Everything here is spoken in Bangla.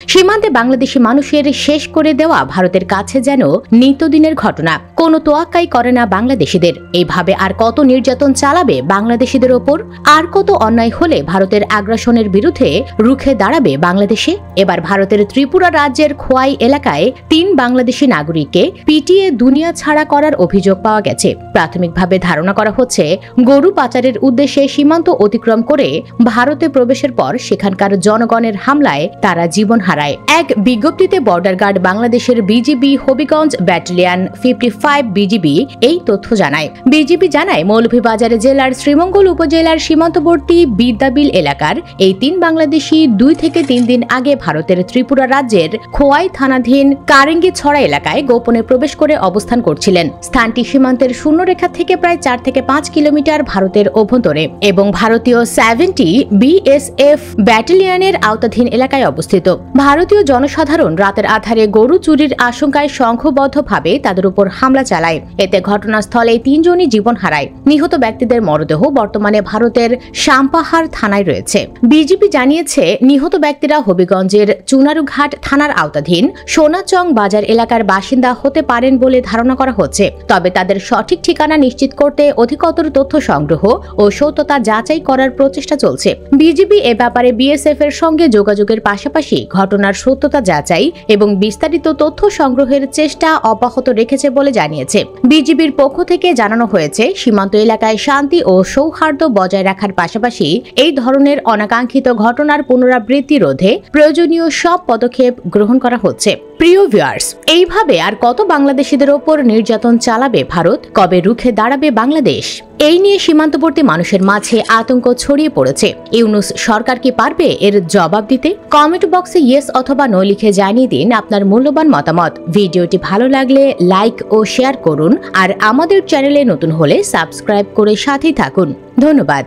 সীমান্তে বাংলাদেশি মানুষের শেষ করে দেওয়া ভারতের কাছে যেন নিত্যদিনের ঘটনা। কোনো তোয়াক্কাই করে না বাংলাদেশিদের। এইভাবে আর কত নির্যাতন চালাবে বাংলাদেশিদের ওপর? আর কত অন্যায় হলে ভারতের আগ্রাসনের বিরুদ্ধে রুখে দাঁড়াবে বাংলাদেশে? এবার ভারতের ত্রিপুরা রাজ্যের খোয়াই এলাকায় ৩ বাংলাদেশি নাগরিককে পিটিয়ে দুনিয়া ছাড়া করার অভিযোগ পাওয়া গেছে। প্রাথমিকভাবে ধারণা করা হচ্ছে, গরু পাচারের উদ্দেশ্যে সীমান্ত অতিক্রম করে ভারতে প্রবেশের পর সেখানকার জনগণের হামলায় তারা জীবন হারায়। এক বিজ্ঞপ্তিতে বর্ডার গার্ড বাংলাদেশের বিজিবি হবিগঞ্জ ব্যাটালিয়ন 55 বিজিবি এই তথ্য জানায়। বিজিবি জানায়, মৌলভীবাজার জেলার শ্রীমঙ্গল উপজেলার সীমান্তবর্তী বিদ্যাবিল এলাকার এই ৩ বাংলাদেশি 2 থেকে 3 দিন আগে ভারতের ত্রিপুরা রাজ্যের খোয়াই থানাধীন কারেঙ্গিছড়া এলাকায় গোপনে প্রবেশ করে অবস্থান করছিলেন। স্থানটি সীমান্তের শূন্যরেখা থেকে প্রায় 4 থেকে 5 কিলোমিটার ভারতের অভ্যন্তরে এবং ভারতীয় 70 বিএসএফ ব্যাটালিয়নের আওতাধীন এলাকায় অবস্থিত। ভারতীয় জনসাধারণ রাতের আধারে গরু চুরির আশঙ্কায় সংঘবদ্ধভাবে তাদের উপর হামলা চালায়। এতে ঘটনাস্থলে 3 জনই জীবন হারায়। নিহত ব্যক্তিদের মরদেহ বর্তমানে ভারতের সাম্পাহার থানায় রয়েছে। বিজিবি জানিয়েছে, নিহত ব্যক্তিরা হবিগঞ্জের চুনারুঘাট থানার আওতাধীন সোনাচং বাজার এলাকার বাসিন্দা হতে পারেন বলে ধারণা করা হচ্ছে। তবে তাদের সঠিক ঠিকানা নিশ্চিত করতে অধিকতর তথ্য সংগ্রহ ও সত্যতা যাচাই করার প্রচেষ্টা চলছে। বিজিবি এ ব্যাপারে বিএসএফ এর সঙ্গে যোগাযোগের পাশাপাশি ঘটনার সত্যতা যাচাই এবং বিস্তারিত তথ্য সংগ্রহের চেষ্টা অব্যাহত রেখেছে বলে জানিয়েছে। বিজিবির পক্ষ থেকে জানানো হয়েছে, সীমান্ত এলাকায় শান্তি ও সৌহার্দ্য বজায় রাখার পাশাপাশি এই ধরনের অনাকাঙ্ক্ষিত ঘটনার পুনরাবৃত্তি রোধে প্রয়োজনীয় সব পদক্ষেপ গ্রহণ করা হচ্ছে। প্রিয় ভিউয়ার্স, এইভাবে আর কত বাংলাদেশিদের ওপর নির্যাতন চালাবে ভারত? কবে রুখে দাঁড়াবে বাংলাদেশ? এই নিয়ে সীমান্তবর্তী মানুষের মাঝে আতঙ্ক ছড়িয়ে পড়েছে। ইউনূস সরকার কি পারবে এর জবাব দিতে? কমেন্ট বক্সে ইয়েস অথবা নো লিখে জানিয়ে দিন আপনার মূল্যবান মতামত। ভিডিওটি ভালো লাগলে লাইক ও শেয়ার করুন, আর আমাদের চ্যানেলে নতুন হলে সাবস্ক্রাইব করে সাথেই থাকুন। ধন্যবাদ।